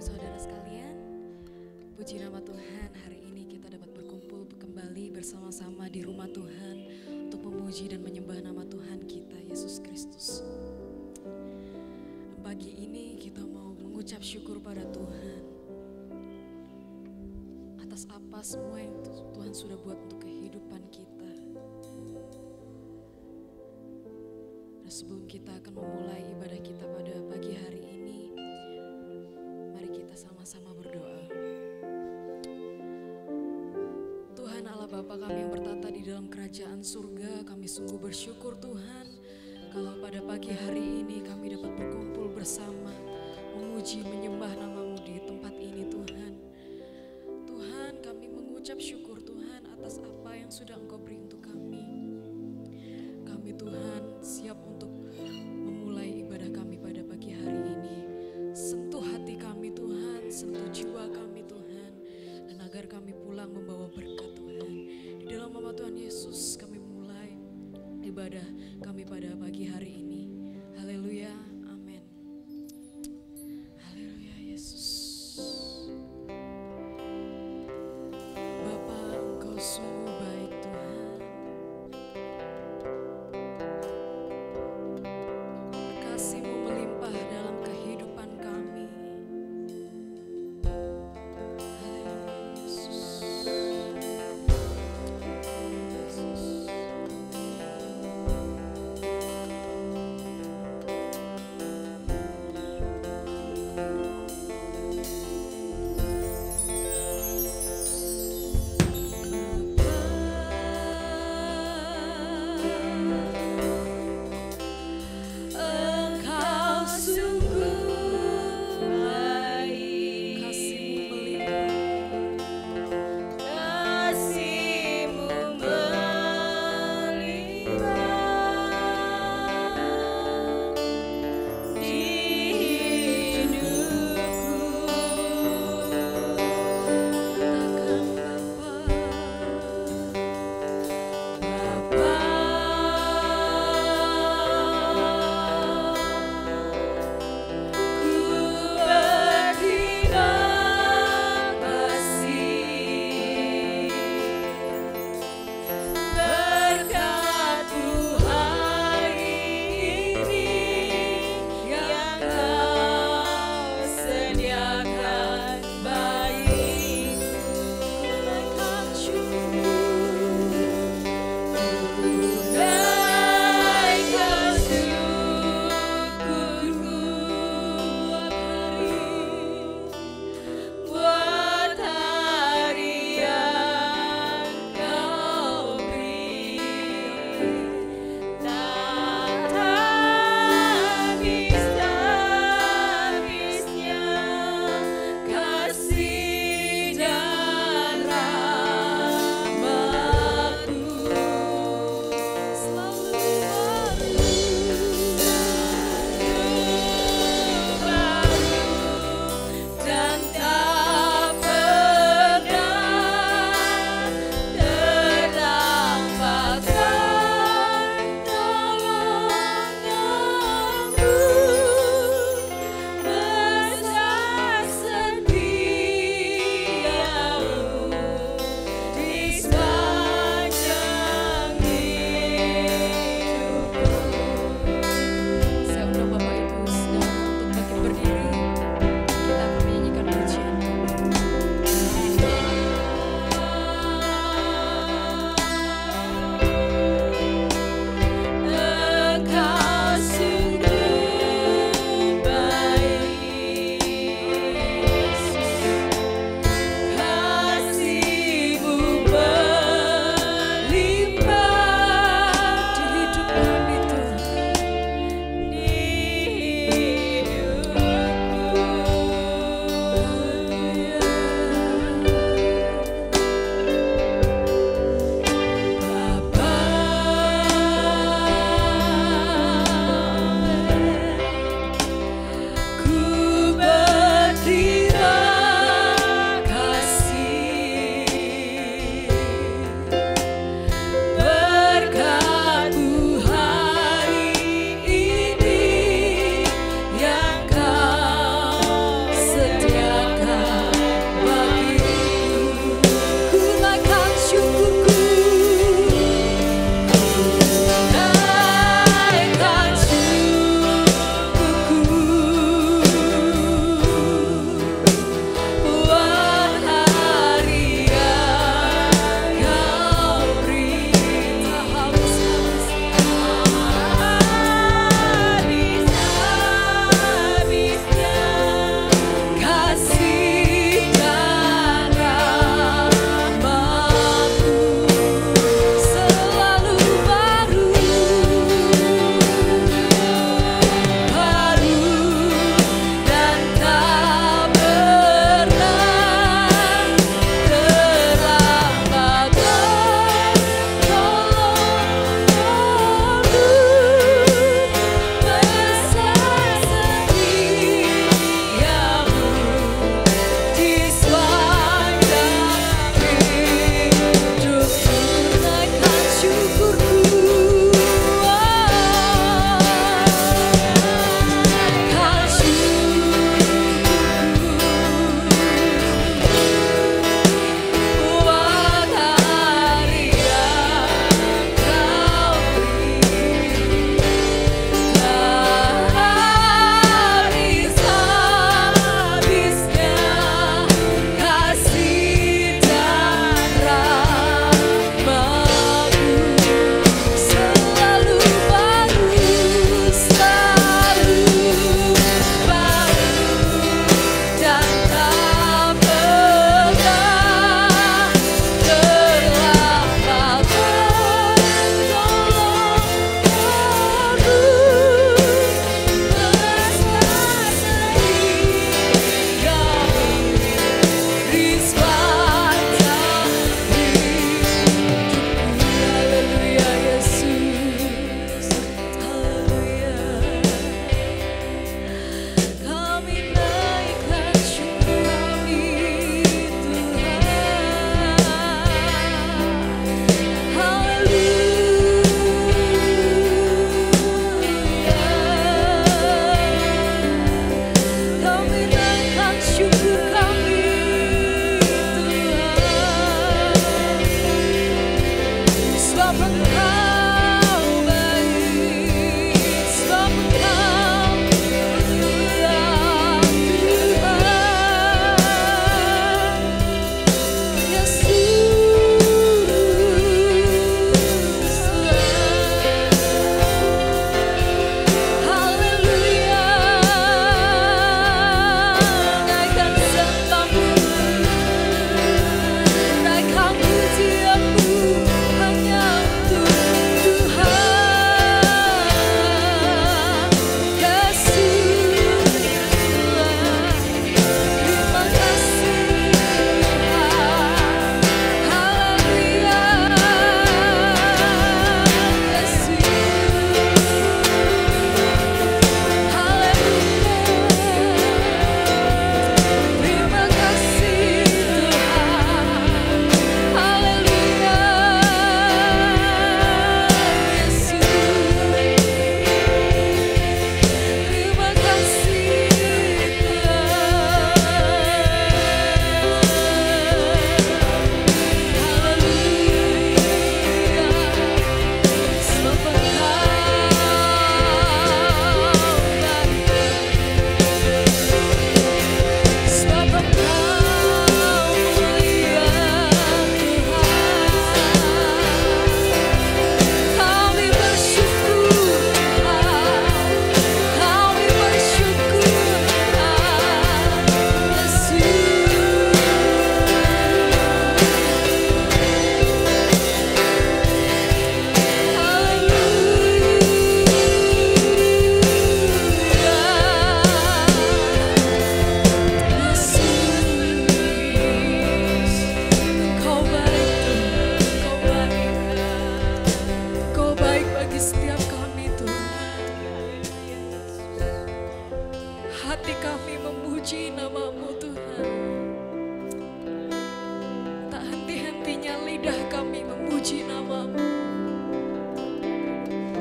saudara sekalian, puji nama Tuhan, hari ini kita dapat berkumpul kembali bersama-sama di rumah Tuhan untuk memuji dan menyembah nama Tuhan kita, Yesus Kristus. Pagi ini kita mau mengucap syukur pada Tuhan atas apa semua yang Tuhan sudah buat untuk kehidupan kita. Dan sebelum kita akan memulai ibadah kita pada pagi hari ini, mari kita sama-sama berdoa. Tuhan Allah Bapa kami yang bertata di dalam kerajaan surga, kami sungguh bersyukur Tuhan kalau pada pagi hari ini kami dapat berkumpul bersama, memuji, menyembah nama-Mu di tempat ini Tuhan. Tuhan, kami mengucap syukur Tuhan atas apa yang sudah Engkau beri untuk kami. Kami Tuhan siap untuk memulai ibadah kami pada pagi hari ini. Sentuh hati kami Tuhan, sentuh jiwa kami Tuhan, dan agar kami pulang membawa berkat Tuhan. Di dalam nama Tuhan Yesus kami mulai ibadah kami pada pagi hari ini. Haleluya, amin. Haleluya Yesus. Bapa, Engkau sungguh baik Tuhan.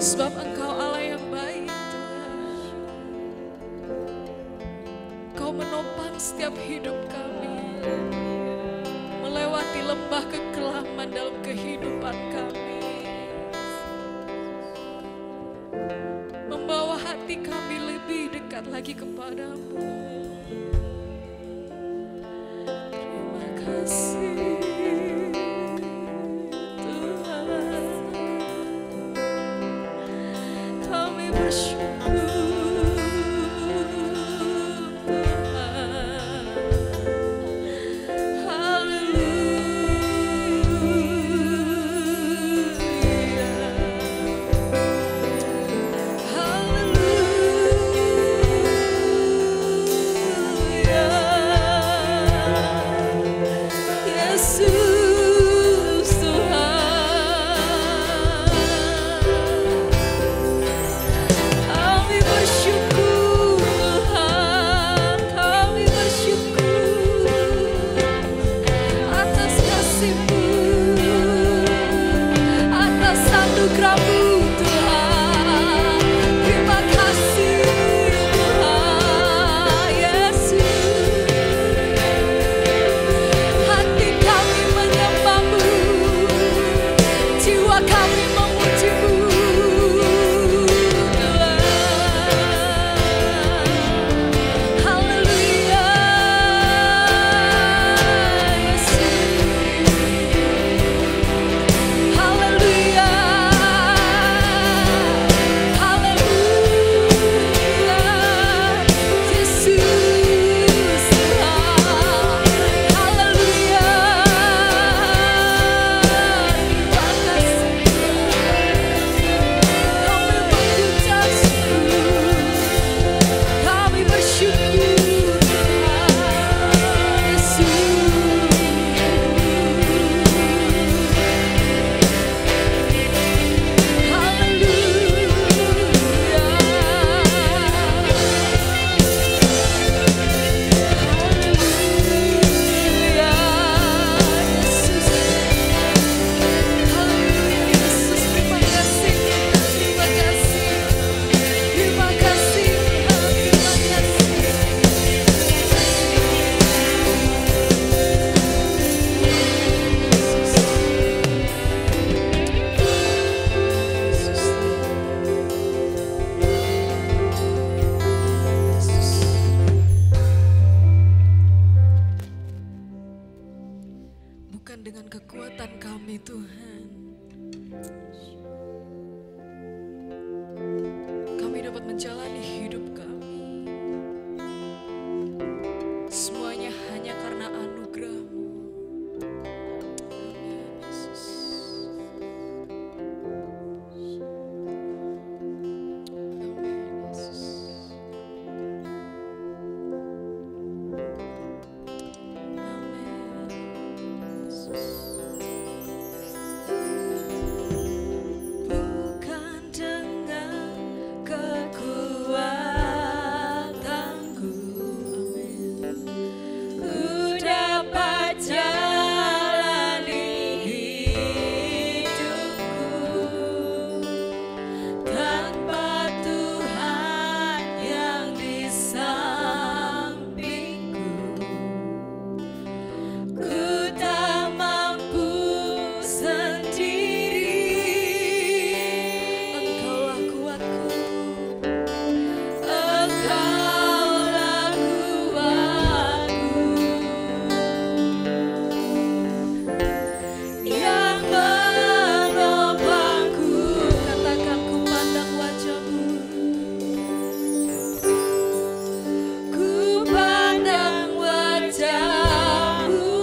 Sebab Engkau Allah yang baik Tuhan. Kau menopang setiap hidup kami, melewati lembah kekelaman dalam kehidupan kami, membawa hati kami lebih dekat lagi kepadamu. Terima kasih Tuhan, kami bersyukur Tuhan. Bukan dengan kekuatan kami Tuhan, kami dapat menjalani hidup kami. Semuanya hanya karena anugerah-Mu. Amin, Yesus. Amin, Yesus. Bukan dengan kekuatanku, amin, ku dapat jalani hidupku tanpa Tuhan yang di sampingku. Ku tak mampu sendiri, Engkaulah kuatku, Engkaulah kuatku, yang menopangku. Katakan, ku pandang wajah-Mu, ku pandang wajah-Mu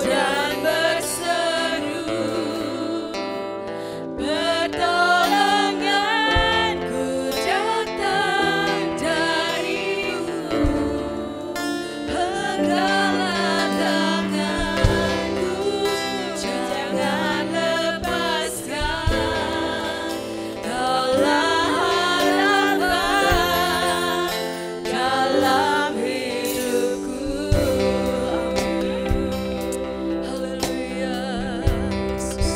dan berseru, pertolonganku datang dari-Mu. Peganglah tanganku, jangan lepaskan. Kaulah harapan dalam hidupku. Amin. Haleluya, Yesus.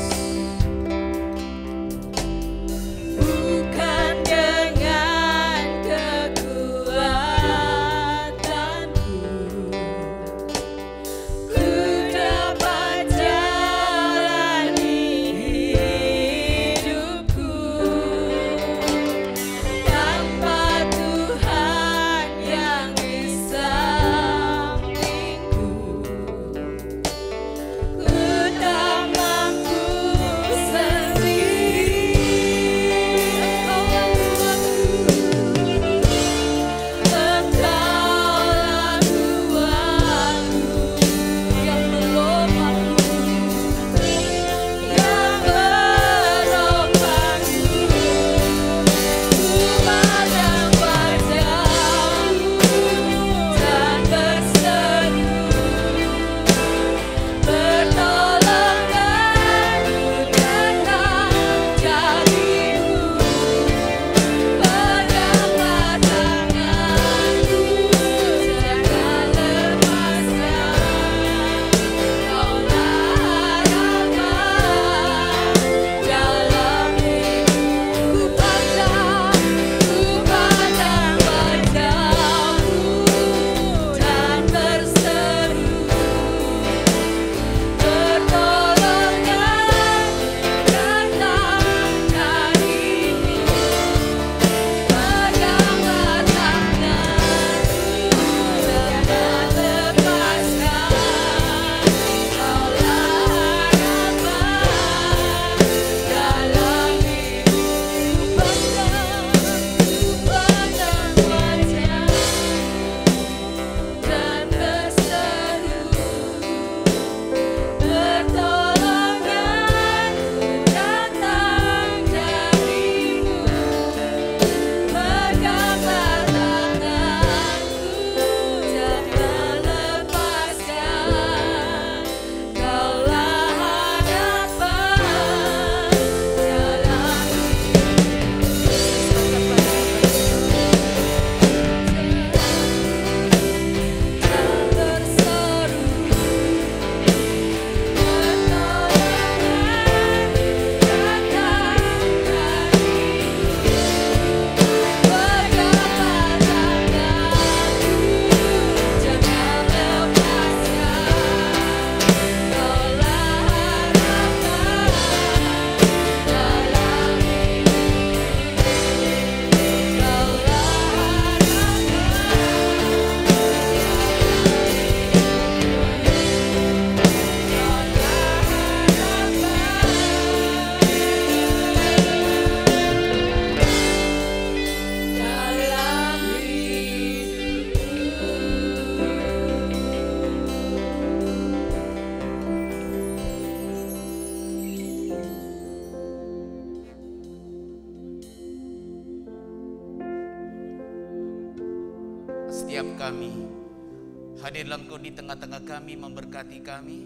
kami. Hadirlah Engkau di tengah-tengah kami, memberkati kami.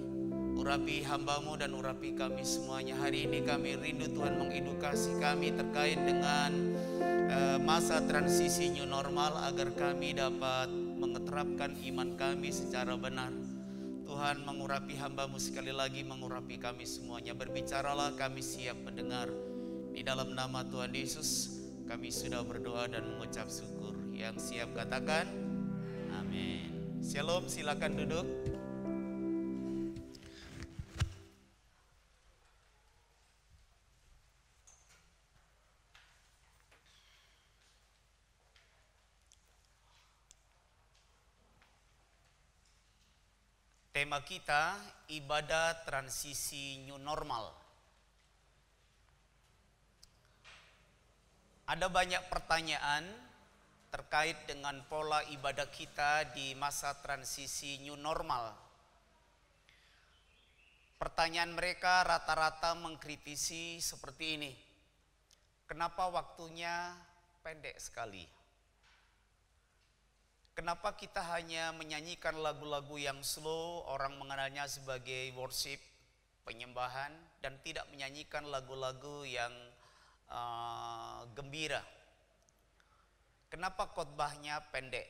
Urapi hamba-Mu dan urapi kami semuanya. Hari ini kami rindu Tuhan mengedukasi kami terkait dengan masa transisi new normal, agar kami dapat mengeterapkan iman kami secara benar. Tuhan, mengurapi hamba-Mu sekali lagi, mengurapi kami semuanya. Berbicaralah, kami siap mendengar. Di dalam nama Tuhan Yesus kami sudah berdoa dan mengucap syukur. Yang siap katakan amin. Shalom, silakan duduk. Tema kita ibadah transisi new normal. Ada banyak pertanyaan terkait dengan pola ibadah kita di masa transisi new normal. Pertanyaan mereka rata-rata mengkritisi seperti ini. Kenapa waktunya pendek sekali? Kenapa kita hanya menyanyikan lagu-lagu yang slow, orang mengenalnya sebagai worship, penyembahan, dan tidak menyanyikan lagu-lagu yang gembira? Kenapa khotbahnya pendek?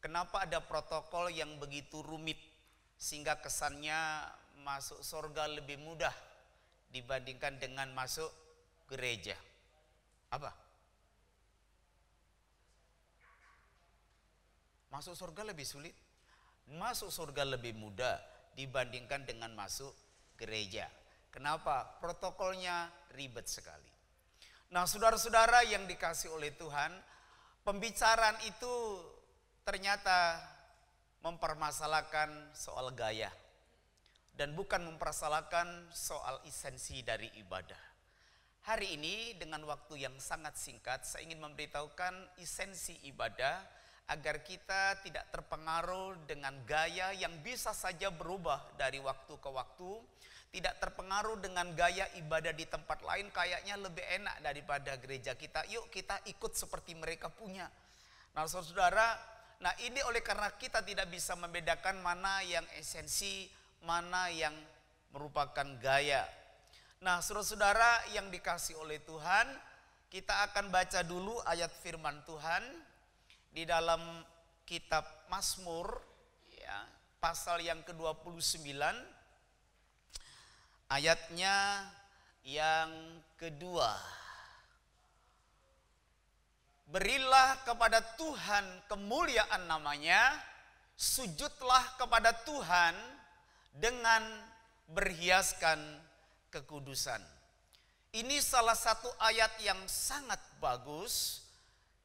Kenapa ada protokol yang begitu rumit sehingga kesannya masuk surga lebih mudah dibandingkan dengan masuk gereja? Apa? Masuk surga lebih sulit, masuk surga lebih mudah dibandingkan dengan masuk gereja. Kenapa? Protokolnya ribet sekali. Nah, saudara-saudara yang dikasih oleh Tuhan, pembicaraan itu ternyata mempermasalahkan soal gaya dan bukan mempermasalahkan soal esensi dari ibadah. Hari ini dengan waktu yang sangat singkat, saya ingin memberitahukan esensi ibadah agar kita tidak terpengaruh dengan gaya yang bisa saja berubah dari waktu ke waktu, tidak terpengaruh dengan gaya ibadah di tempat lain kayaknya lebih enak daripada gereja kita. Yuk kita ikut seperti mereka punya. Nah, saudara, nah ini oleh karena kita tidak bisa membedakan mana yang esensi, mana yang merupakan gaya. Nah, saudara-saudara yang dikasih oleh Tuhan, kita akan baca dulu ayat firman Tuhan di dalam kitab Mazmur, ya, pasal yang ke-29, ayatnya yang kedua. Berilah kepada Tuhan kemuliaan namanya, sujudlah kepada Tuhan dengan berhiaskan kekudusan. Ini salah satu ayat yang sangat bagus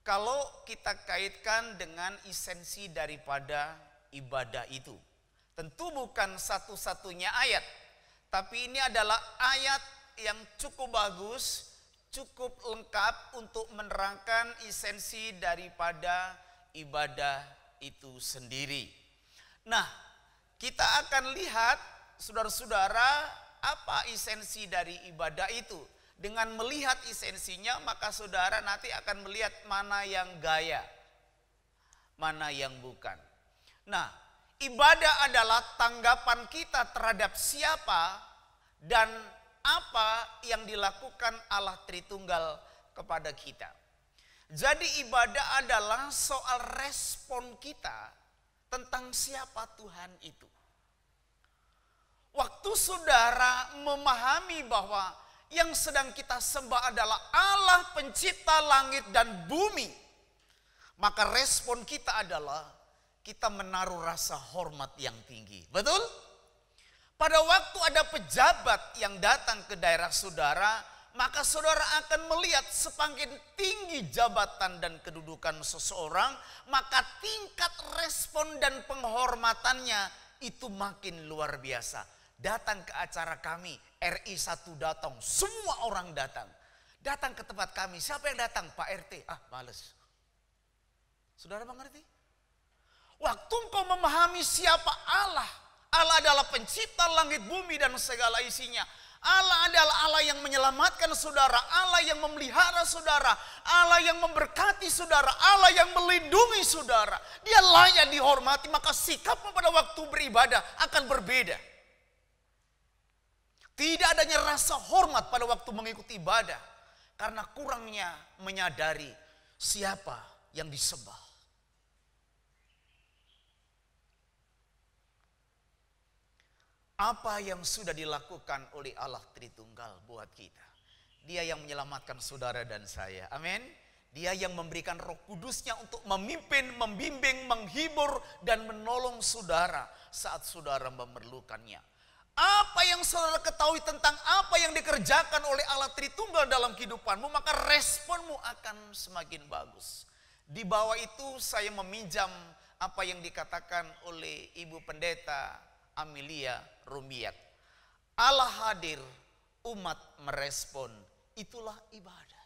kalau kita kaitkan dengan esensi daripada ibadah itu. Tentu bukan satu-satunya ayat, tapi ini adalah ayat yang cukup bagus, cukup lengkap untuk menerangkan esensi daripada ibadah itu sendiri. Nah, kita akan lihat, saudara-saudara, apa esensi dari ibadah itu. Dengan melihat esensinya, maka saudara nanti akan melihat mana yang gaya, mana yang bukan. Nah, ibadah adalah tanggapan kita terhadap siapa dan apa yang dilakukan Allah Tritunggal kepada kita. Jadi ibadah adalah soal respon kita tentang siapa Tuhan itu. Waktu saudara memahami bahwa yang sedang kita sembah adalah Allah pencipta langit dan bumi, maka respon kita adalah kita menaruh rasa hormat yang tinggi. Betul? Pada waktu ada pejabat yang datang ke daerah saudara, maka saudara akan melihat semakin tinggi jabatan dan kedudukan seseorang, maka tingkat respon dan penghormatannya itu makin luar biasa. Datang ke acara kami, RI 1 datang, semua orang datang. Datang ke tempat kami, siapa yang datang? Pak RT, males. Saudara mengerti? Waktu engkau memahami siapa Allah, Allah adalah pencipta langit bumi dan segala isinya. Allah adalah Allah yang menyelamatkan saudara, Allah yang memelihara saudara, Allah yang memberkati saudara, Allah yang melindungi saudara. Dia layak dihormati, maka sikapmu pada waktu beribadah akan berbeda. Tidak adanya rasa hormat pada waktu mengikuti ibadah karena kurangnya menyadari siapa yang disembah. Apa yang sudah dilakukan oleh Allah Tritunggal buat kita. Dia yang menyelamatkan saudara dan saya. Amin. Dia yang memberikan Roh Kudusnya untuk memimpin, membimbing, menghibur, dan menolong saudara saat saudara memerlukannya. Apa yang saudara ketahui tentang apa yang dikerjakan oleh Allah Tritunggal dalam kehidupanmu, maka responmu akan semakin bagus. Di bawah itu saya meminjam apa yang dikatakan oleh Ibu Pendeta Amelia Rumiat. Allah hadir, umat merespon, itulah ibadah.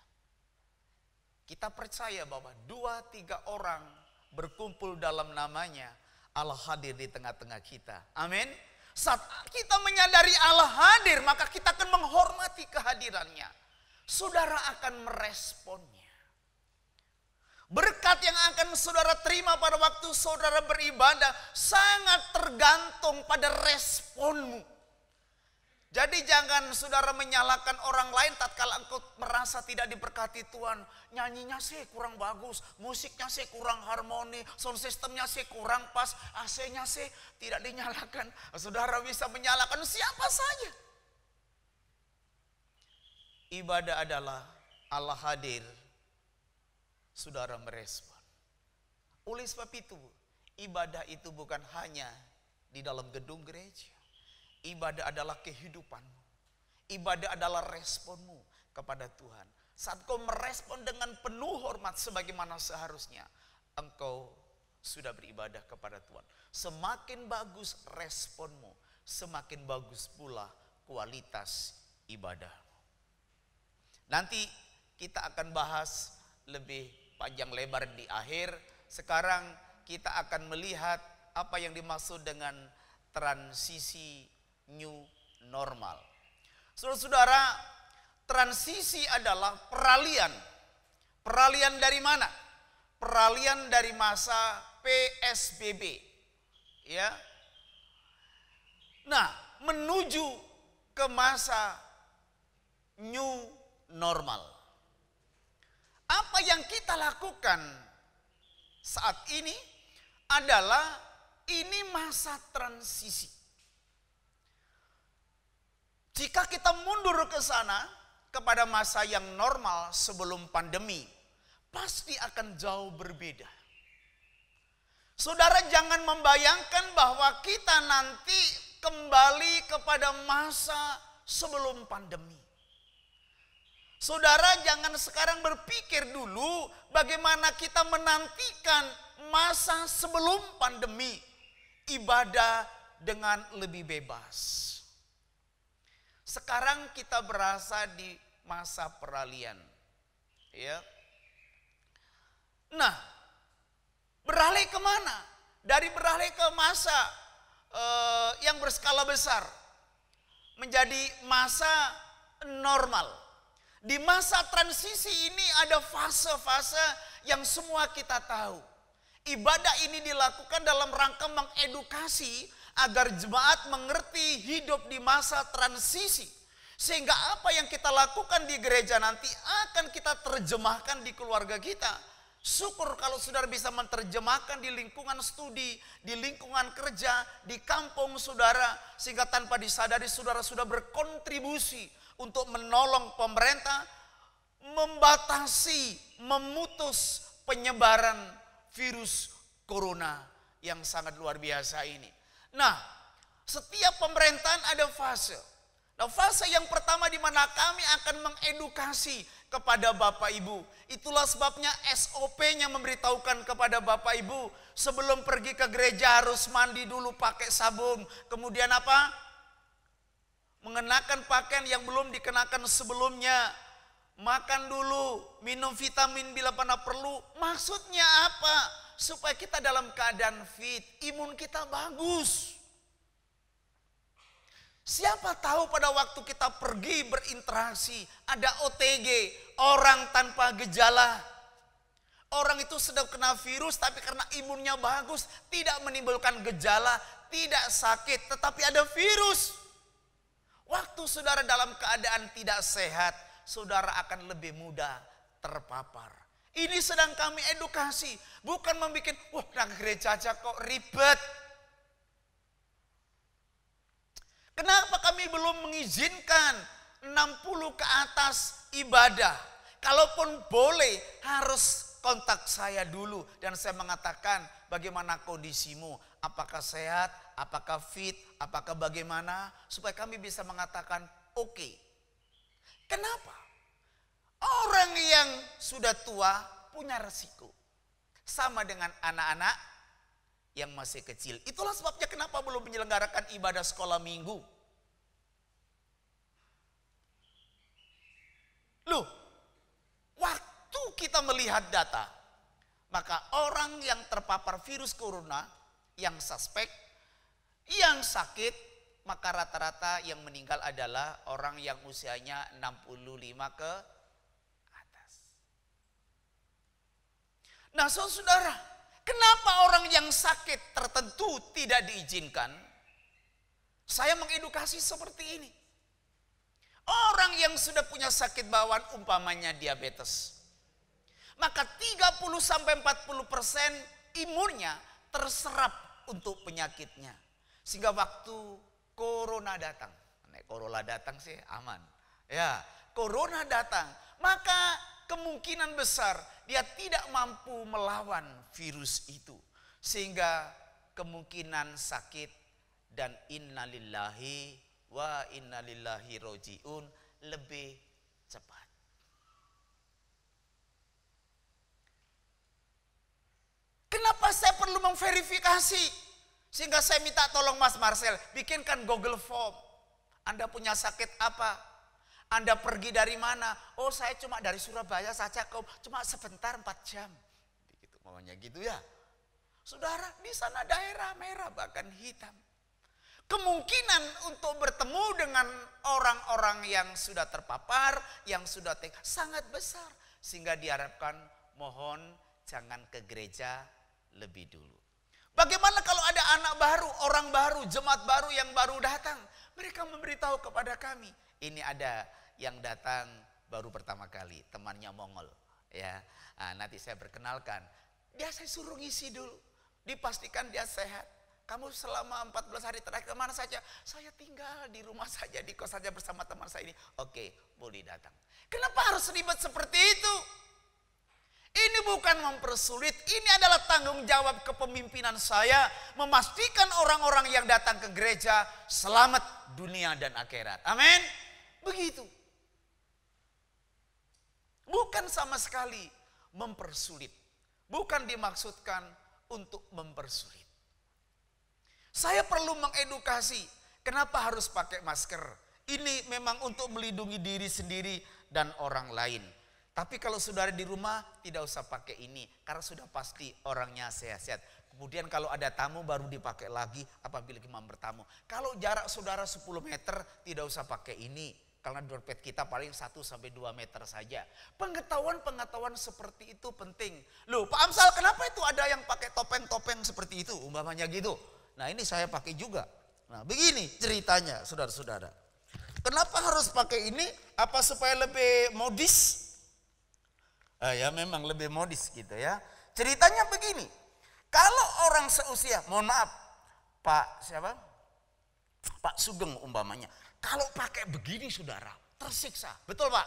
Kita percaya bahwa 2-3 orang berkumpul dalam namanya, Allah hadir di tengah-tengah kita. Amin. Saat kita menyadari Allah hadir, maka kita akan menghormati kehadirannya. Saudara akan meresponnya. Berkat yang akan saudara terima pada waktu saudara beribadah sangat tergantung pada responmu. Jadi jangan saudara menyalahkan orang lain tatkala engkau merasa tidak diberkati Tuhan. Nyanyinya sih kurang bagus, musiknya sih kurang harmoni, sound systemnya sih kurang pas, AC-nya sih tidak dinyalakan. Saudara bisa menyalahkan siapa saja. Ibadah adalah Allah hadir, saudara merespon. Oleh sebab itu, ibadah itu bukan hanya di dalam gedung gereja. Ibadah adalah kehidupanmu. Ibadah adalah responmu kepada Tuhan. Saat kau merespon dengan penuh hormat sebagaimana seharusnya, engkau sudah beribadah kepada Tuhan. Semakin bagus responmu, semakin bagus pula kualitas ibadahmu. Nanti kita akan bahas lebih panjang lebar di akhir. Sekarang kita akan melihat apa yang dimaksud dengan transisi new normal. Saudara-saudara, transisi adalah peralihan. Peralihan dari mana? Peralihan dari masa PSBB. Ya. Nah, menuju ke masa new normal. Apa yang kita lakukan saat ini adalah ini masa transisi. Jika kita mundur ke sana kepada masa yang normal sebelum pandemi, pasti akan jauh berbeda. Saudara jangan membayangkan bahwa kita nanti kembali kepada masa sebelum pandemi. Saudara jangan sekarang berpikir dulu bagaimana kita menantikan masa sebelum pandemi, ibadah dengan lebih bebas. Sekarang kita berasa di masa peralihan. Ya. Nah, beralih kemana? Dari beralih ke masa yang berskala besar. Menjadi masa normal. Di masa transisi ini ada fase-fase yang semua kita tahu. Ibadah ini dilakukan dalam rangka mengedukasi agar jemaat mengerti hidup di masa transisi. Sehingga apa yang kita lakukan di gereja nanti akan kita terjemahkan di keluarga kita. Syukur kalau saudara bisa menerjemahkan di lingkungan studi, di lingkungan kerja, di kampung saudara. Sehingga tanpa disadari saudara sudah berkontribusi untuk menolong pemerintah membatasi, memutus penyebaran virus corona yang sangat luar biasa ini. Nah, setiap pemerintahan ada fase. Nah, fase yang pertama di mana kami akan mengedukasi kepada Bapak Ibu. Itulah sebabnya SOP-nya memberitahukan kepada Bapak Ibu sebelum pergi ke gereja harus mandi dulu pakai sabun. Kemudian apa? Mengenakan pakaian yang belum dikenakan sebelumnya. Makan dulu, minum vitamin bila mana perlu. Maksudnya apa? Supaya kita dalam keadaan fit, imun kita bagus. Siapa tahu pada waktu kita pergi berinteraksi, ada OTG, orang tanpa gejala. Orang itu sedang kena virus tapi karena imunnya bagus, tidak menimbulkan gejala, tidak sakit, tetapi ada virus. Waktu saudara dalam keadaan tidak sehat, saudara akan lebih mudah terpapar. Ini sedang kami edukasi, bukan membuat, wah nah gereja aja kok ribet. Kenapa kami belum mengizinkan 60 ke atas ibadah? Kalaupun boleh harus kontak saya dulu dan saya mengatakan bagaimana kondisimu, apakah sehat, apakah fit, apakah bagaimana, supaya kami bisa mengatakan oke. Kenapa? Orang yang sudah tua punya resiko. Sama dengan anak-anak yang masih kecil. Itulah sebabnya kenapa belum menyelenggarakan ibadah sekolah minggu. Loh, waktu kita melihat data, maka orang yang terpapar virus corona, yang suspek, yang sakit, maka rata-rata yang meninggal adalah orang yang usianya 65 ke atas. Nah saudara, kenapa orang yang sakit tertentu tidak diizinkan? Saya mengedukasi seperti ini. Orang yang sudah punya sakit bawaan umpamanya diabetes, maka 30-40% imunnya terserap untuk penyakitnya. Sehingga waktu corona datang, corona datang sih aman. Ya, corona datang, maka kemungkinan besar dia tidak mampu melawan virus itu. Sehingga kemungkinan sakit dan innalillahi wa innalillahi roji'un lebih cepat. Kenapa saya perlu memverifikasi? Sehingga saya minta tolong Mas Marcel, bikinkan Google Form. Anda punya sakit apa? Anda pergi dari mana? Oh saya cuma dari Surabaya saja, cuma sebentar 4 jam. Begitu maunya gitu ya. Saudara, di sana daerah merah bahkan hitam. Kemungkinan untuk bertemu dengan orang-orang yang sudah terpapar, yang sudah sangat besar. Sehingga diharapkan mohon jangan ke gereja lebih dulu. Bagaimana kalau ada anak baru, orang baru, jemaat baru yang baru datang. Mereka memberitahu kepada kami. Ini ada yang datang baru pertama kali, temannya Mongol. Ya, nah, nanti saya perkenalkan. Dia saya suruh ngisi dulu. Dipastikan dia sehat. Kamu selama 14 hari terakhir kemana saja? Saya tinggal di rumah saja, di kos saja bersama teman saya ini. Oke, boleh datang. Kenapa harus ribet seperti itu? Ini bukan mempersulit, ini adalah tanggung jawab kepemimpinan saya. Memastikan orang-orang yang datang ke gereja selamat dunia dan akhirat. Amin. Begitu. Bukan sama sekali mempersulit. Bukan dimaksudkan untuk mempersulit. Saya perlu mengedukasi, kenapa harus pakai masker? Ini memang untuk melindungi diri sendiri dan orang lain. Tapi kalau saudara di rumah tidak usah pakai ini, karena sudah pasti orangnya sehat-sehat. Kemudian kalau ada tamu baru dipakai lagi apabila imam bertamu. Kalau jarak saudara 10 meter tidak usah pakai ini. Karena dompet kita paling 1-2 meter saja. Pengetahuan seperti itu penting. Loh Pak Amsal, kenapa itu ada yang pakai topeng-topeng seperti itu? Umpamanya gitu. Nah ini saya pakai juga. Nah begini ceritanya saudara-saudara. Kenapa harus pakai ini? Apa supaya lebih modis? Ya memang lebih modis gitu ya. Ceritanya begini. Kalau orang seusia, mohon maaf. Pak siapa? Pak Sugeng umpamanya. Kalau pakai begini saudara, tersiksa. Betul Pak?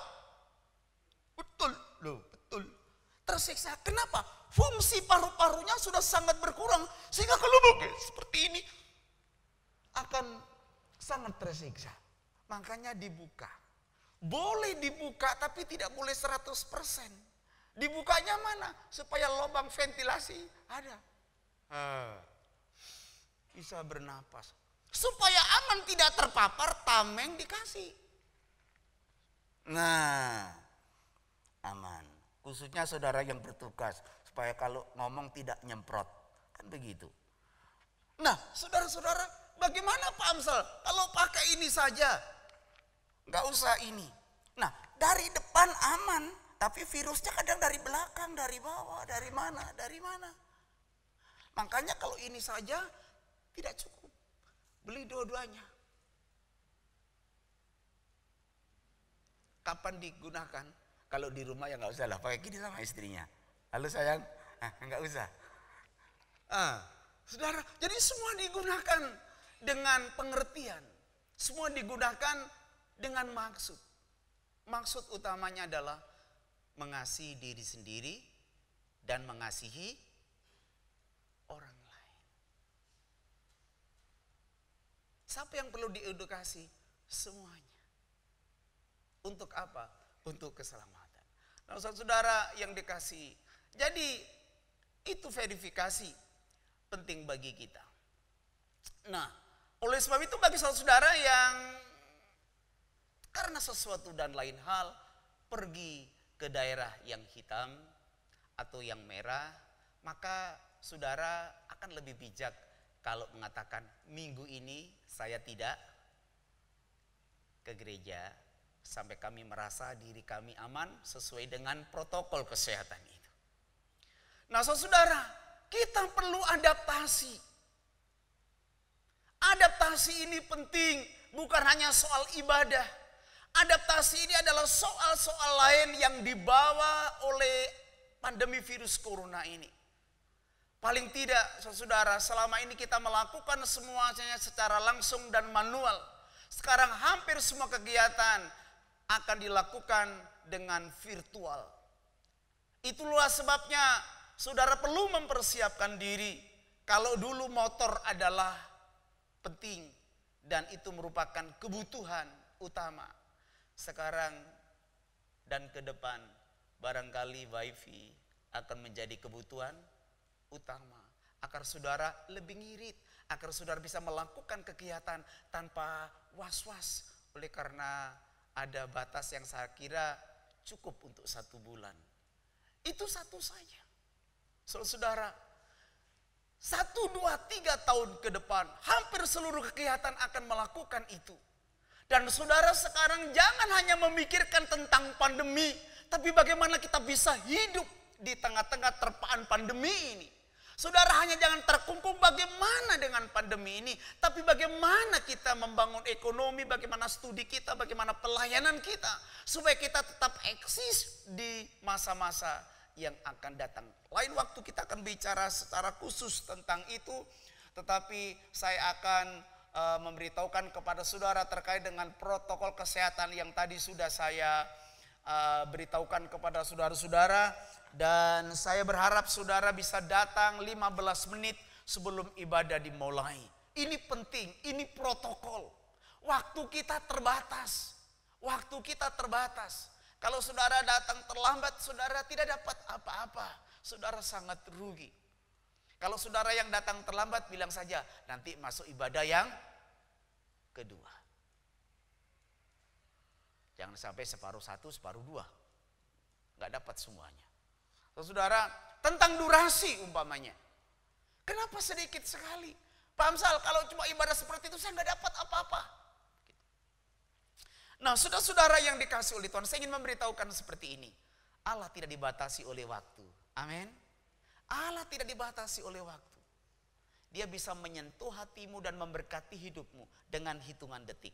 Betul loh, betul. Tersiksa. Kenapa? Fungsi paru-parunya sudah sangat berkurang. Sehingga kalau pakai seperti ini akan sangat tersiksa. Makanya dibuka. Boleh dibuka tapi tidak boleh 100%. Dibukanya mana? Supaya lubang ventilasi ada. Bisa bernapas. Supaya aman tidak terpapar, tameng dikasih. Nah, aman. Khususnya saudara yang bertugas. Supaya kalau ngomong tidak nyemprot. Kan begitu. Nah, saudara-saudara, bagaimana Pak Amsal kalau pakai ini saja? Nggak usah ini. Nah, dari depan aman, tapi virusnya kadang dari belakang, dari bawah, dari mana. Makanya kalau ini saja tidak cukup. Beli dua-duanya. Kapan digunakan? Kalau di rumah ya nggak usah lah, pakai gini sama istrinya. Halo sayang, nggak usah. Saudara, jadi semua digunakan dengan pengertian. Semua digunakan dengan maksud. Maksud utamanya adalah mengasihi diri sendiri dan mengasihi orang lain. Siapa yang perlu diedukasi? Semuanya. Untuk apa? Untuk keselamatan. Nah, saudara yang dikasihi. Jadi itu verifikasi penting bagi kita. Nah, oleh sebab itu bagi saudara yang karena sesuatu dan lain hal pergi ke daerah yang hitam atau yang merah, maka saudara akan lebih bijak kalau mengatakan minggu ini saya tidak ke gereja sampai kami merasa diri kami aman sesuai dengan protokol kesehatan itu. Nah, saudara, kita perlu adaptasi. Adaptasi ini penting, bukan hanya soal ibadah. Adaptasi ini adalah soal-soal lain yang dibawa oleh pandemi virus corona ini. Paling tidak, saudara, selama ini kita melakukan semuanya secara langsung dan manual. Sekarang hampir semua kegiatan akan dilakukan dengan virtual. Itulah sebabnya saudara perlu mempersiapkan diri. Kalau dulu motor adalah penting dan itu merupakan kebutuhan utama. Sekarang dan ke depan barangkali wifi akan menjadi kebutuhan utama. Agar saudara lebih ngirit, agar saudara bisa melakukan kegiatan tanpa was-was. Oleh karena ada batas yang saya kira cukup untuk 1 bulan. Itu satu saja. Saudara, 1, 2, 3 tahun ke depan hampir seluruh kegiatan akan melakukan itu. Dan saudara sekarang jangan hanya memikirkan tentang pandemi, tapi bagaimana kita bisa hidup di tengah-tengah terpaan pandemi ini. Saudara hanya jangan terkungkung bagaimana dengan pandemi ini, tapi bagaimana kita membangun ekonomi, bagaimana studi kita, bagaimana pelayanan kita, supaya kita tetap eksis di masa-masa yang akan datang. Lain waktu kita akan bicara secara khusus tentang itu, tetapi saya akan memberitahukan kepada saudara terkait dengan protokol kesehatan yang tadi sudah saya beritahukan kepada saudara-saudara. Dan saya berharap saudara bisa datang 15 menit sebelum ibadah dimulai. Ini penting, ini protokol. Waktu kita terbatas. Waktu kita terbatas. Kalau saudara datang terlambat, saudara tidak dapat apa-apa. Saudara sangat rugi. Kalau saudara yang datang terlambat, bilang saja nanti masuk ibadah yang kedua. Jangan sampai separuh 1, separuh 2. Nggak dapat semuanya. Saudara, tentang durasi umpamanya. Kenapa sedikit sekali? Pak Amsal, kalau cuma ibadah seperti itu saya nggak dapat apa-apa. Nah, saudara-saudara yang dikasih oleh Tuhan, saya ingin memberitahukan seperti ini. Allah tidak dibatasi oleh waktu. Amin. Allah tidak dibatasi oleh waktu. Dia bisa menyentuh hatimu dan memberkati hidupmu dengan hitungan detik.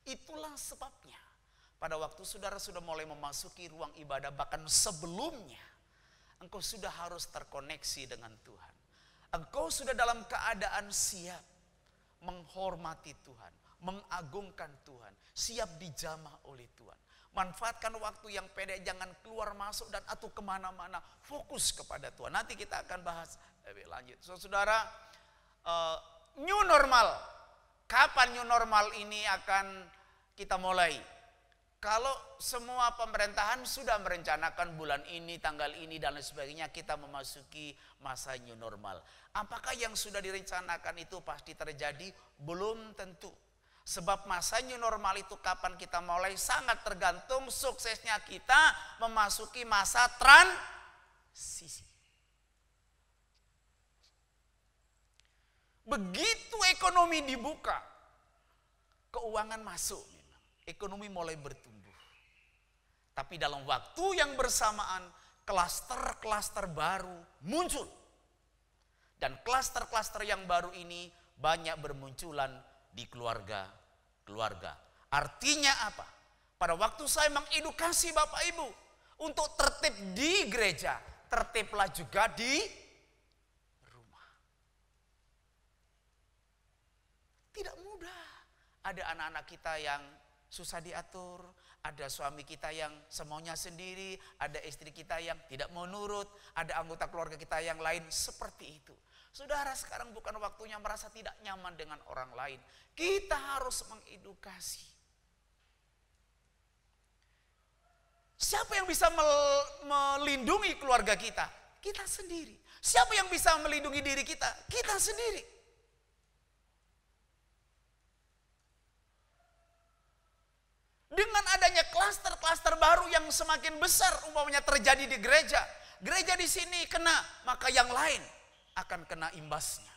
Itulah sebabnya pada waktu saudara sudah mulai memasuki ruang ibadah, bahkan sebelumnya, engkau sudah harus terkoneksi dengan Tuhan. Engkau sudah dalam keadaan siap menghormati Tuhan, mengagungkan Tuhan, siap dijamah oleh Tuhan. Manfaatkan waktu yang pendek, jangan keluar masuk dan atau kemana-mana. Fokus kepada Tuhan. Nanti kita akan bahas lebih lanjut. Saudara, new normal. Kapan new normal ini akan kita mulai? Kalau semua pemerintahan sudah merencanakan bulan ini, tanggal ini dan lain sebagainya, kita memasuki masa new normal. Apakah yang sudah direncanakan itu pasti terjadi? Belum tentu. Sebab masa new normal itu kapan kita mulai sangat tergantung suksesnya kita memasuki masa transisi. Begitu ekonomi dibuka, keuangan masuk, ekonomi mulai bertumbuh. Tapi dalam waktu yang bersamaan, klaster-klaster baru muncul. Dan klaster-klaster yang baru ini banyak bermunculan di keluarga-keluarga. Artinya apa? Pada waktu saya mengedukasi Bapak Ibu untuk tertib di gereja, tertiblah juga di rumah. Tidak mudah. Ada anak-anak kita yang susah diatur, ada suami kita yang semaunya sendiri, ada istri kita yang tidak mau nurut, ada anggota keluarga kita yang lain seperti itu. Saudara, sekarang bukan waktunya merasa tidak nyaman dengan orang lain. Kita harus mengedukasi. Siapa yang bisa melindungi keluarga kita? Kita sendiri. Siapa yang bisa melindungi diri kita? Kita sendiri. Dengan adanya klaster-klaster baru yang semakin besar umpamanya terjadi di gereja. Gereja di sini kena, maka yang lain akan kena imbasnya.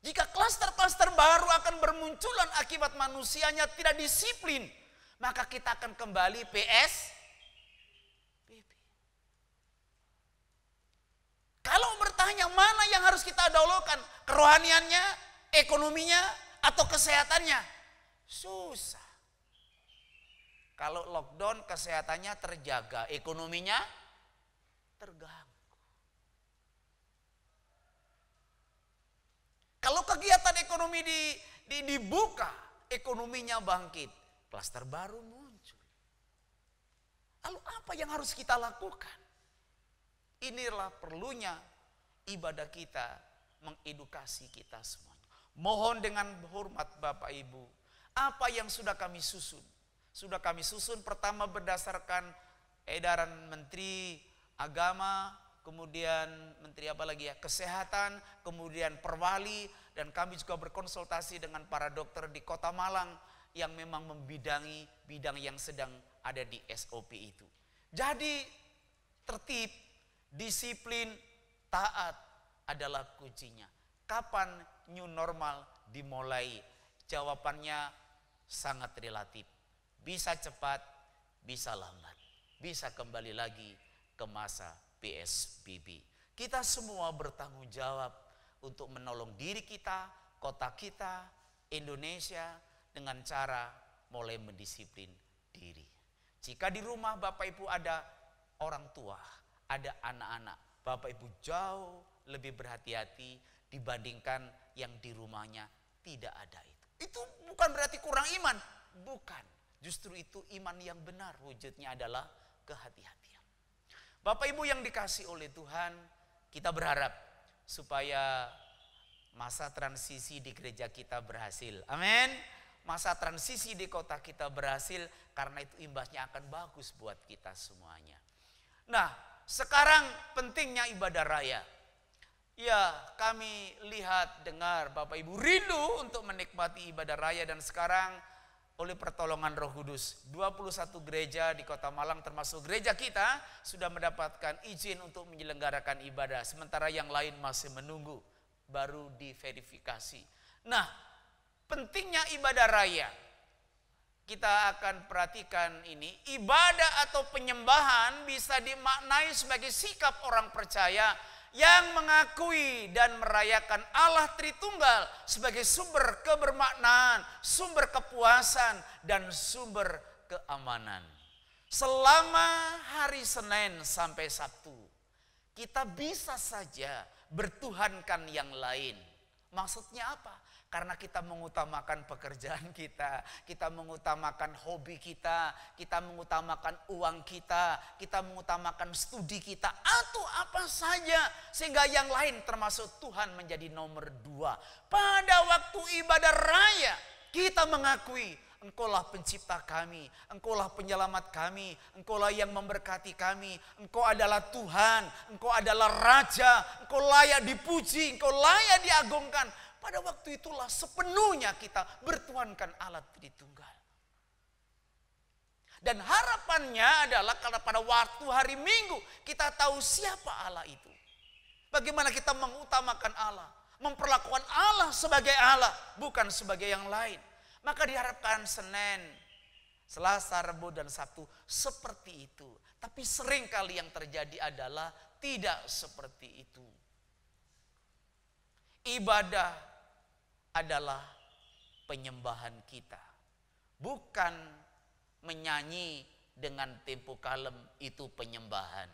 Jika klaster-klaster baru akan bermunculan akibat manusianya tidak disiplin, maka kita akan kembali PSBB. Kalau bertanya mana yang harus kita dahulukan, kerohaniannya, ekonominya, atau kesehatannya? Susah. Kalau lockdown kesehatannya terjaga, ekonominya terganggu. Kalau kegiatan ekonomi dibuka, ekonominya bangkit, klaster baru muncul. Lalu apa yang harus kita lakukan? Inilah perlunya ibadah kita mengedukasi kita semuanya. Mohon dengan hormat Bapak Ibu, apa yang sudah kami susun? Sudah kami susun pertama berdasarkan edaran Menteri Agama, kemudian Menteri apa lagi ya, Kesehatan, kemudian Perwali, dan kami juga berkonsultasi dengan para dokter di Kota Malang yang memang membidangi bidang yang sedang ada di SOP itu. Jadi tertib, disiplin, taat adalah kuncinya. Kapan new normal dimulai? Jawabannya sangat relatif. Bisa cepat, bisa lambat. Bisa kembali lagi ke masa PSBB. Kita semua bertanggung jawab untuk menolong diri kita, kota kita, Indonesia dengan cara mulai mendisiplin diri. Jika di rumah Bapak Ibu ada orang tua, ada anak-anak, Bapak Ibu jauh lebih berhati-hati dibandingkan yang di rumahnya tidak ada itu. Itu bukan berarti kurang iman, bukan. Justru itu iman yang benar, wujudnya adalah kehati-hatian. Bapak Ibu yang dikasih oleh Tuhan, kita berharap supaya masa transisi di gereja kita berhasil. Amin. Masa transisi di kota kita berhasil, karena itu imbasnya akan bagus buat kita semuanya. Nah, sekarang pentingnya ibadah raya. Ya, kami lihat, dengar Bapak Ibu rindu untuk menikmati ibadah raya, dan sekarang oleh pertolongan Roh Kudus, 21 gereja di Kota Malang termasuk gereja kita sudah mendapatkan izin untuk menyelenggarakan ibadah. Sementara yang lain masih menunggu, baru diverifikasi. Nah, pentingnya ibadah raya. Kita akan perhatikan ini, ibadah atau penyembahan bisa dimaknai sebagai sikap orang percaya yang mengakui dan merayakan Allah Tritunggal sebagai sumber kebermaknaan, sumber kepuasan, dan sumber keamanan. Selama hari Senin sampai Sabtu, kita bisa saja bertuhankan yang lain. Maksudnya apa? Karena kita mengutamakan pekerjaan kita mengutamakan hobi kita mengutamakan uang kita mengutamakan studi kita, atau apa saja. Sehingga yang lain termasuk Tuhan menjadi nomor 2. Pada waktu ibadah raya, kita mengakui Engkaulah pencipta kami, Engkaulah penyelamat kami, Engkaulah yang memberkati kami, Engkau adalah Tuhan, Engkau adalah Raja, Engkau layak dipuji, Engkau layak diagungkan. Pada waktu itulah sepenuhnya kita bertuhankan Allah Tritunggal. Dan harapannya adalah karena pada waktu hari Minggu kita tahu siapa Allah itu. Bagaimana kita mengutamakan Allah, memperlakukan Allah sebagai Allah, bukan sebagai yang lain. Maka diharapkan Senin, Selasa, Rabu, dan Sabtu seperti itu. Tapi seringkali yang terjadi adalah tidak seperti itu. Ibadah adalah penyembahan kita. Bukan menyanyi dengan tempo kalem itu penyembahan.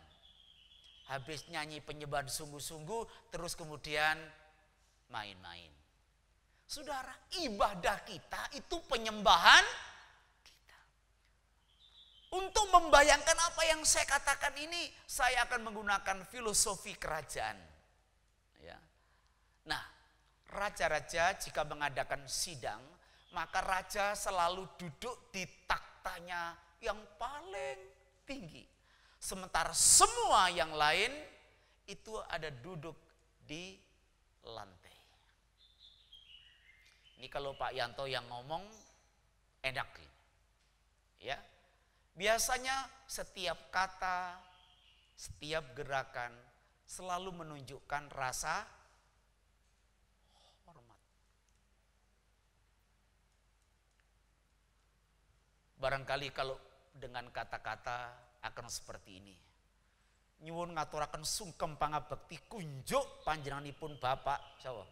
Habis nyanyi penyembahan sungguh-sungguh, terus kemudian main-main. Saudara, ibadah kita itu penyembahan kita. Untuk membayangkan apa yang saya katakan ini, saya akan menggunakan filosofi kerajaan. Ya. Nah, raja-raja jika mengadakan sidang, maka raja selalu duduk di taktanya yang paling tinggi. Sementara semua yang lain itu ada duduk di lantai. Ini kalau Pak Yanto yang ngomong enak. Ya. Biasanya setiap kata, setiap gerakan selalu menunjukkan rasa hormat. Barangkali kalau dengan kata-kata akan seperti ini. Nyuwun ngaturaken sungkem pangabekti kunjuk panjenenganipun Bapak Jawa.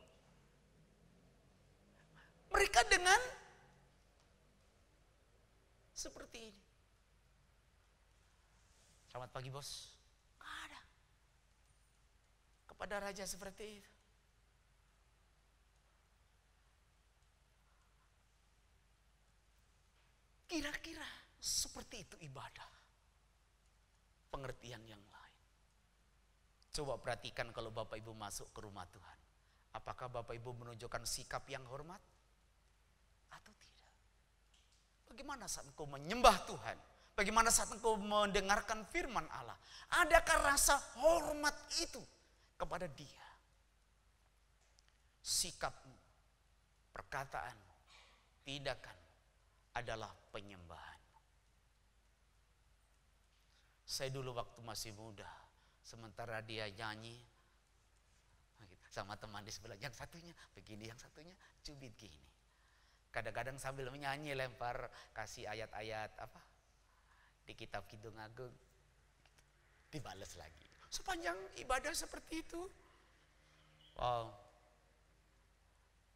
Mereka dengan seperti ini. Selamat pagi bos. Ada. Kepada raja seperti itu. Kira-kira seperti itu ibadah. Pengertian yang lain. Coba perhatikan kalau Bapak Ibu masuk ke rumah Tuhan. Apakah Bapak Ibu menunjukkan sikap yang hormat? Atau tidak? Bagaimana saat engkau menyembah Tuhan? Bagaimana saat engkau mendengarkan firman Allah? Adakah rasa hormat itu kepada Dia? Sikapmu, perkataanmu, tindakanmu adalah penyembahan. Saya dulu waktu masih muda, sementara dia nyanyi sama teman di sebelah, yang satunya begini, yang satunya cubit gini. Kadang-kadang sambil menyanyi lempar kasih ayat-ayat apa di kitab Kidung Agung, dibalas lagi. Sepanjang ibadah seperti itu, wow.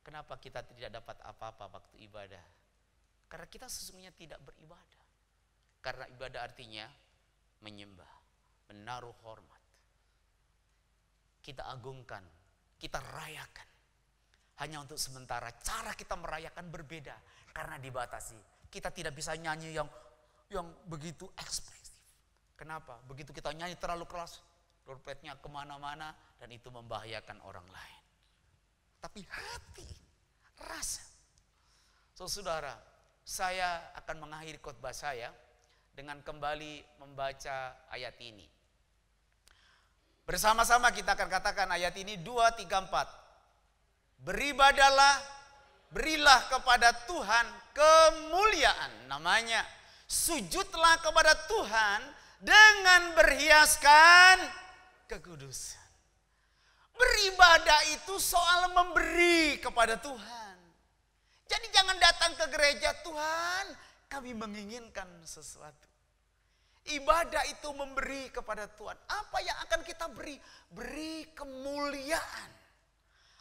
Kenapa kita tidak dapat apa-apa waktu ibadah? Karena kita sesungguhnya tidak beribadah. Karena ibadah artinya menyembah, menaruh hormat. Kita agungkan, kita rayakan. Hanya untuk sementara cara kita merayakan berbeda karena dibatasi. Kita tidak bisa nyanyi yang begitu ekspresif. Kenapa? Begitu kita nyanyi terlalu keras, dompetnya kemana-mana dan itu membahayakan orang lain. Tapi hati, rasa. Saudara, saya akan mengakhiri khotbah saya dengan kembali membaca ayat ini. Bersama-sama kita akan katakan ayat ini 2, 3, 4. Beribadahlah, berilah kepada Tuhan kemuliaan. Namanya, sujudlah kepada Tuhan dengan berhiaskan kekudusan. Beribadah itu soal memberi kepada Tuhan. Jadi jangan datang ke gereja, Tuhan kami menginginkan sesuatu. Ibadah itu memberi kepada Tuhan. Apa yang akan kita beri? Beri kemuliaan.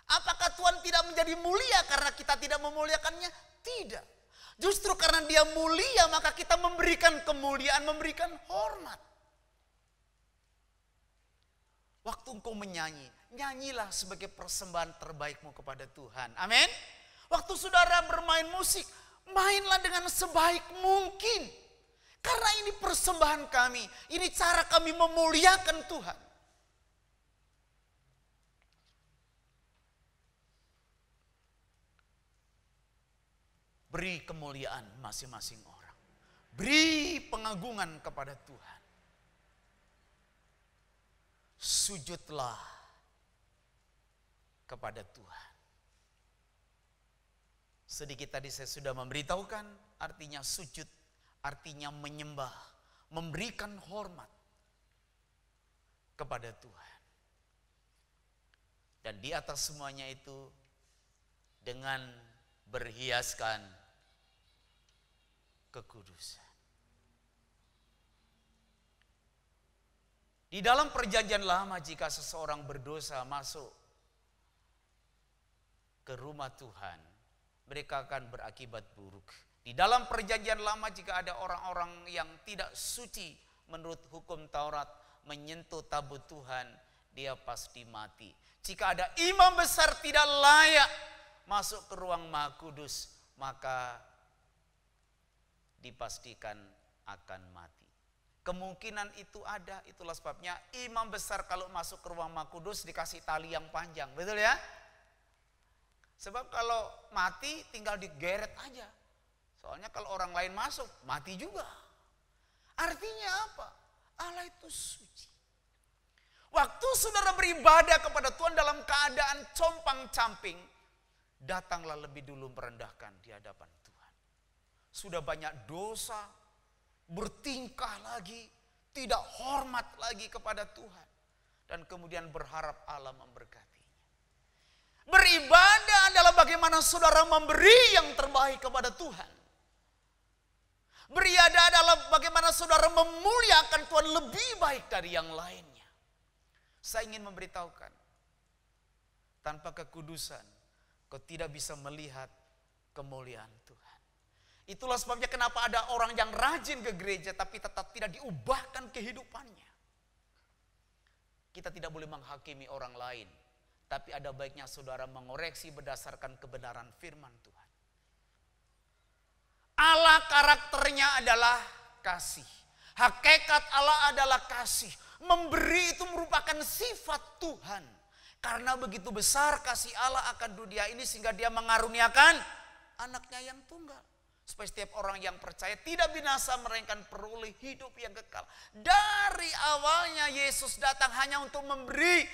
Apakah Tuhan tidak menjadi mulia karena kita tidak memuliakannya? Tidak. Justru karena Dia mulia maka kita memberikan kemuliaan, memberikan hormat. Waktu engkau menyanyi, nyanyilah sebagai persembahan terbaikmu kepada Tuhan. Amin. Waktu saudara bermain musik, mainlah dengan sebaik mungkin. Karena ini persembahan kami. Ini cara kami memuliakan Tuhan. Beri kemuliaan masing-masing orang. Beri pengagungan kepada Tuhan. Sujudlah kepada Tuhan. Sedikit tadi saya sudah memberitahukan artinya sujud artinya menyembah, memberikan hormat kepada Tuhan. Dan di atas semuanya itu dengan berhiaskan kekudusan. Di dalam perjanjian lama jika seseorang berdosa masuk ke rumah Tuhan, mereka akan berakibat buruk. Di dalam perjanjian lama jika ada orang-orang yang tidak suci menurut hukum Taurat menyentuh tabut Tuhan, dia pasti mati. Jika ada imam besar tidak layak masuk ke ruang Maha Kudus, maka dipastikan akan mati. Kemungkinan itu ada, itulah sebabnya imam besar kalau masuk ke ruang Maha Kudus dikasih tali yang panjang, betul ya? Sebab kalau mati tinggal digeret aja. Soalnya kalau orang lain masuk, mati juga. Artinya apa? Allah itu suci. Waktu saudara beribadah kepada Tuhan dalam keadaan compang-camping, datanglah lebih dulu merendahkan di hadapan Tuhan. Sudah banyak dosa, bertingkah lagi, tidak hormat lagi kepada Tuhan. Dan kemudian berharap Allah memberkatinya. Beribadah adalah bagaimana saudara memberi yang terbaik kepada Tuhan. Beribadah adalah bagaimana saudara memuliakan Tuhan lebih baik dari yang lainnya. Saya ingin memberitahukan, tanpa kekudusan kau tidak bisa melihat kemuliaan Tuhan. Itulah sebabnya kenapa ada orang yang rajin ke gereja tapi tetap tidak diubahkan kehidupannya. Kita tidak boleh menghakimi orang lain, tapi ada baiknya saudara mengoreksi berdasarkan kebenaran firman Tuhan. Allah karakternya adalah kasih. Hakikat Allah adalah kasih. Memberi itu merupakan sifat Tuhan. Karena begitu besar kasih Allah akan dunia ini sehingga dia mengaruniakan anaknya yang tunggal. Supaya setiap orang yang percaya tidak binasa melainkan peroleh hidup yang kekal. Dari awalnya Yesus datang hanya untuk memberi.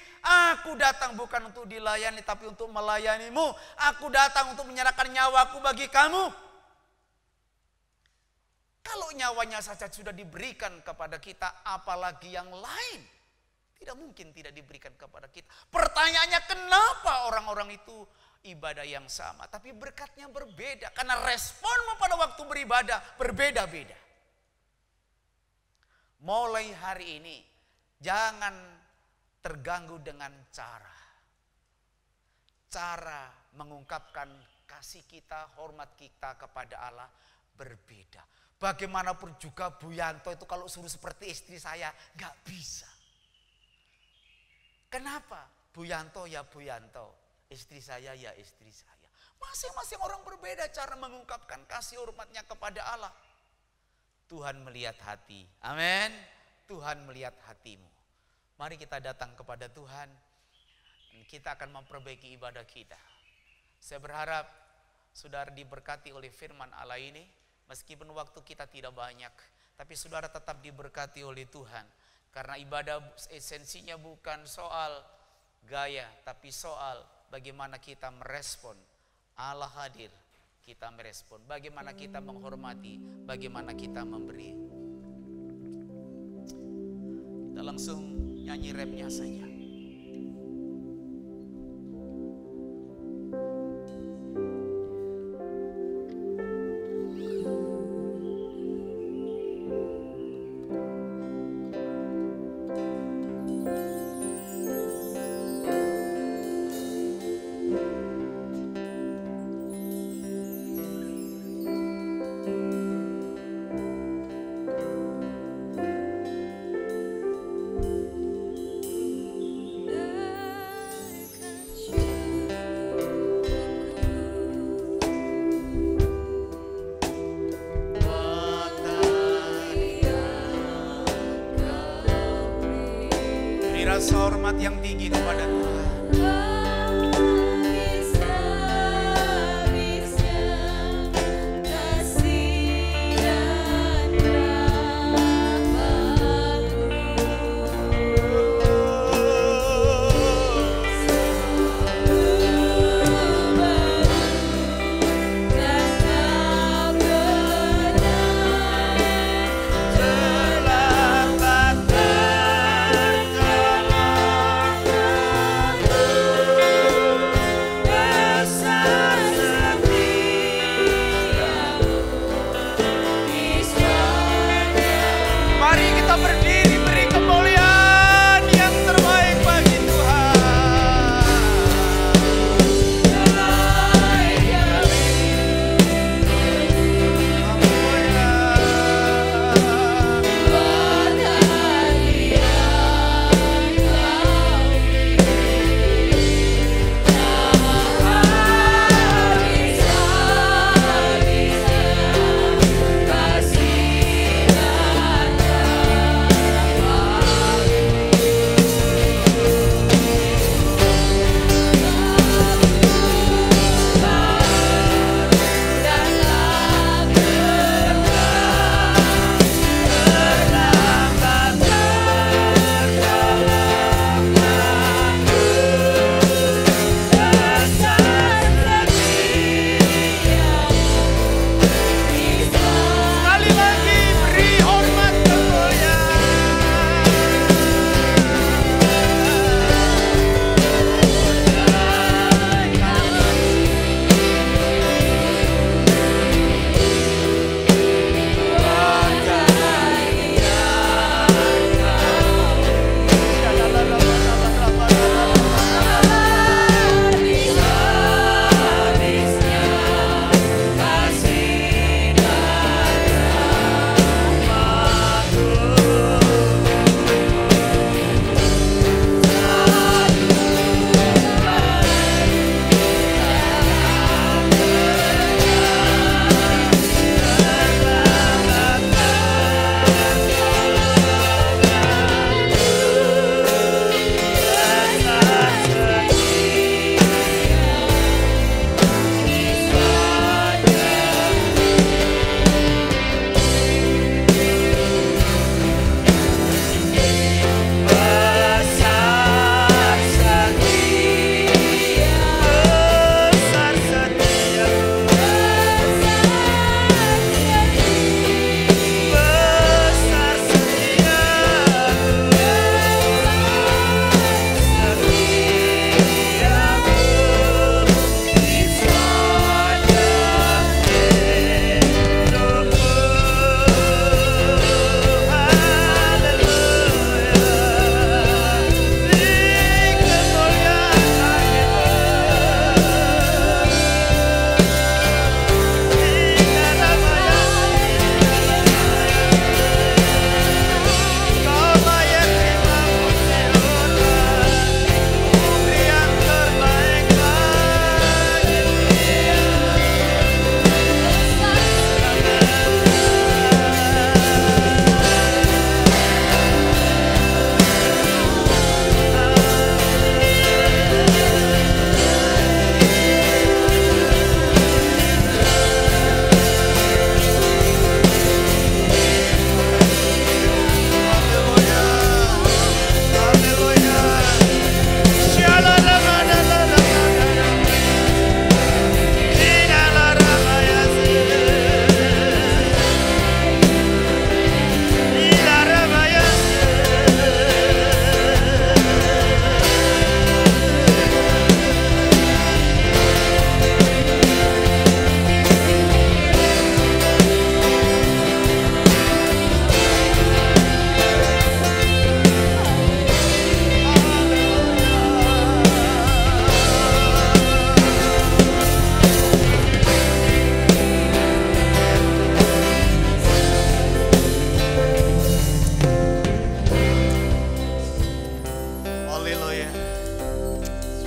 Aku datang bukan untuk dilayani tapi untuk melayanimu. Aku datang untuk menyerahkan nyawaku bagi kamu. Kalau nyawanya saja sudah diberikan kepada kita, apalagi yang lain. Tidak mungkin tidak diberikan kepada kita. Pertanyaannya kenapa orang-orang itu ibadah yang sama, tapi berkatnya berbeda. Karena responmu pada waktu beribadah berbeda-beda. Mulai hari ini, jangan terganggu dengan cara mengungkapkan kasih kita, hormat kita kepada Allah berbeda. Bagaimanapun juga Bu Yanto itu kalau suruh seperti istri saya, gak bisa. Kenapa? Bu Yanto ya Bu Yanto, istri saya ya istri saya. Masing-masing orang berbeda cara mengungkapkan kasih hormatnya kepada Allah. Tuhan melihat hati. Amin. Tuhan melihat hatimu. Mari kita datang kepada Tuhan. Kita akan memperbaiki ibadah kita. Saya berharap saudara diberkati oleh firman Allah ini. Meskipun waktu kita tidak banyak, tapi saudara tetap diberkati oleh Tuhan. Karena ibadah esensinya bukan soal gaya, tapi soal bagaimana kita merespon. Allah hadir, kita merespon. Bagaimana kita menghormati, bagaimana kita memberi. Kita langsung nyanyi rapnya saja. Rasa hormat yang tinggi kepada Tuhan.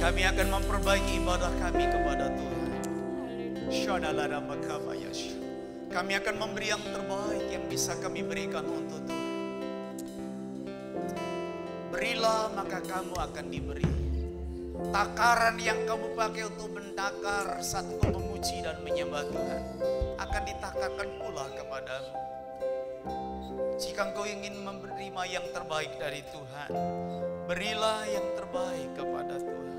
Kami akan memperbaiki ibadah kami kepada Tuhan. Kami akan memberi yang terbaik yang bisa kami berikan untuk Tuhan. Berilah maka kamu akan diberi. Takaran yang kamu pakai untuk mentakar saat kau memuji dan menyembah Tuhan akan ditakarkan pula kepadamu. Jika engkau ingin menerima yang terbaik dari Tuhan, berilah yang terbaik kepada Tuhan.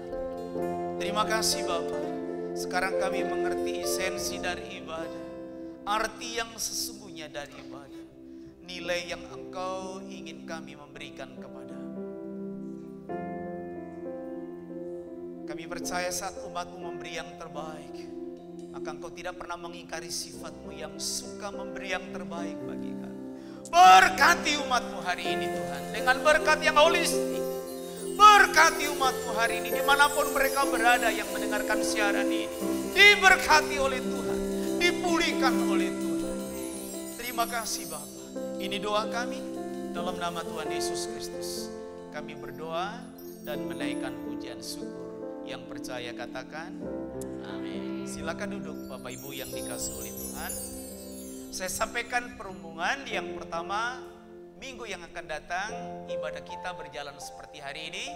Terima kasih Bapa. Sekarang kami mengerti esensi dari ibadah, arti yang sesungguhnya dari ibadah, nilai yang Engkau ingin kami memberikan kepada. Kami percaya saat umat-Mu memberi yang terbaik, maka Engkau tidak pernah mengingkari sifat-Mu yang suka memberi yang terbaik bagi kami. Berkati umat-Mu hari ini Tuhan, dengan berkat yang holistik. Berkati umat-Mu hari ini, dimanapun mereka berada yang mendengarkan siaran ini. Diberkati oleh Tuhan, dipulihkan oleh Tuhan. Terima kasih Bapa. Ini doa kami, dalam nama Tuhan Yesus Kristus. Kami berdoa dan menaikkan pujian syukur. Yang percaya katakan amin. Silakan duduk Bapak Ibu yang dikasihi oleh Tuhan. Saya sampaikan perhubungan yang pertama, minggu yang akan datang ibadah kita berjalan seperti hari ini.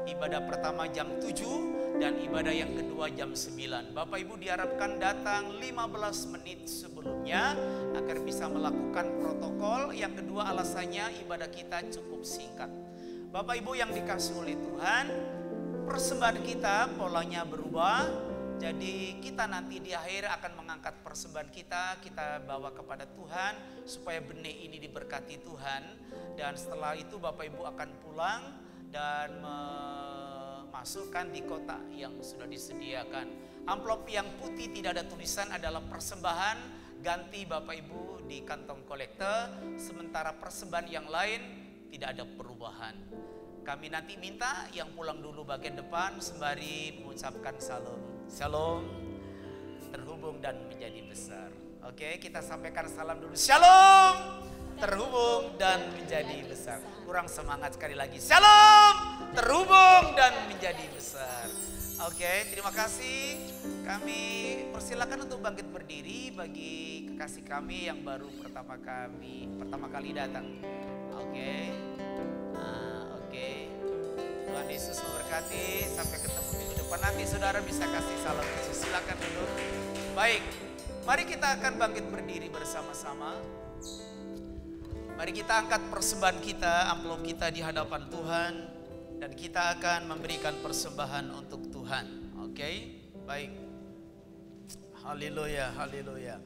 Ibadah pertama jam 7 dan ibadah yang kedua jam 9. Bapak Ibu diharapkan datang 15 menit sebelumnya agar bisa melakukan protokol. Yang kedua alasannya ibadah kita cukup singkat. Bapak Ibu yang dikasihi oleh Tuhan, persembahan kita polanya berubah. Jadi kita nanti di akhir akan mengangkat persembahan kita bawa kepada Tuhan supaya benih ini diberkati Tuhan. Dan setelah itu Bapak Ibu akan pulang dan memasukkan di kotak yang sudah disediakan. Amplop yang putih tidak ada tulisan adalah persembahan, ganti Bapak Ibu di kantong kolektor. Sementara persembahan yang lain tidak ada perubahan. Kami nanti minta yang pulang dulu bagian depan sembari mengucapkan salam. Shalom, terhubung dan menjadi besar. Oke, kita sampaikan salam dulu. Shalom, terhubung dan menjadi besar. Kurang semangat sekali lagi. Shalom, terhubung dan menjadi besar. Oke, terima kasih. Kami persilakan untuk bangkit berdiri bagi kekasih kami yang baru pertama kali datang. Oke. Oke. Tuhan Yesus memberkati. Sampai ketemu minggu depan. Nanti saudara bisa kasih salam Yesus. Silakan duduk. Baik, mari kita akan bangkit berdiri bersama-sama. Mari kita angkat persembahan kita, amplop kita di hadapan Tuhan. Dan kita akan memberikan persembahan untuk Tuhan. Oke, baik. Haleluya, haleluya.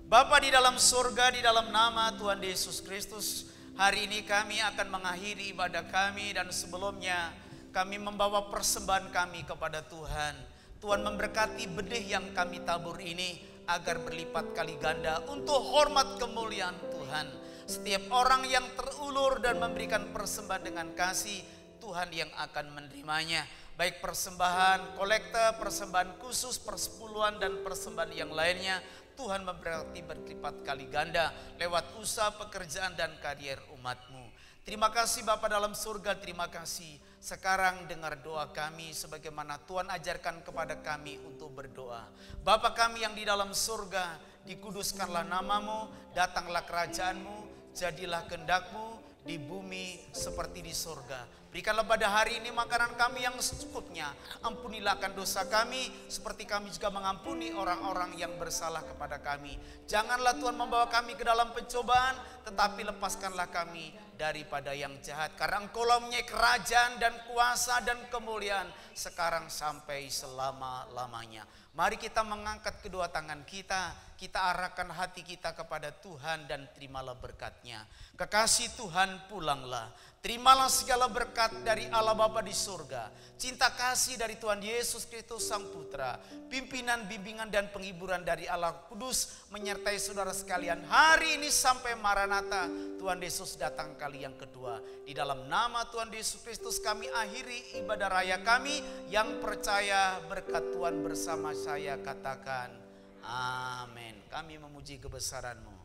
Bapa di dalam surga, di dalam nama Tuhan Yesus Kristus, hari ini kami akan mengakhiri ibadah kami dan sebelumnya kami membawa persembahan kami kepada Tuhan. Tuhan memberkati benih yang kami tabur ini agar berlipat kali ganda untuk hormat kemuliaan Tuhan. Setiap orang yang terulur dan memberikan persembahan dengan kasih, Tuhan yang akan menerimanya. Baik persembahan kolektor, persembahan khusus, persepuluhan dan persembahan yang lainnya, Tuhan memberkati berlipat kali ganda lewat usaha, pekerjaan dan karier umat-Mu. Terima kasih Bapa dalam surga, terima kasih. Sekarang dengar doa kami sebagaimana Tuhan ajarkan kepada kami untuk berdoa. Bapa kami yang di dalam surga, dikuduskanlah nama-Mu, datanglah kerajaan-Mu, jadilah kehendak-Mu di bumi seperti di surga. Berikanlah pada hari ini makanan kami yang secukupnya. Ampunilah akan dosa kami seperti kami juga mengampuni orang-orang yang bersalah kepada kami. Janganlah Tuhan membawa kami ke dalam pencobaan, tetapi lepaskanlah kami daripada yang jahat. Karena Engkau-lah mempunyai kerajaan dan kuasa dan kemuliaan sekarang sampai selama-lamanya. Mari kita mengangkat kedua tangan kita arahkan hati kita kepada Tuhan dan terimalah berkat-Nya. Kekasih Tuhan, pulanglah. Terimalah segala berkat dari Allah Bapa di surga, cinta kasih dari Tuhan Yesus Kristus Sang Putra, pimpinan, bimbingan dan penghiburan dari Allah Kudus menyertai saudara sekalian hari ini sampai Maranatha Tuhan Yesus datang kali yang kedua. Di dalam nama Tuhan Yesus Kristus kami akhiri ibadah raya kami. Yang percaya berkat Tuhan bersama saya katakan amin. Kami memuji kebesaran-Mu.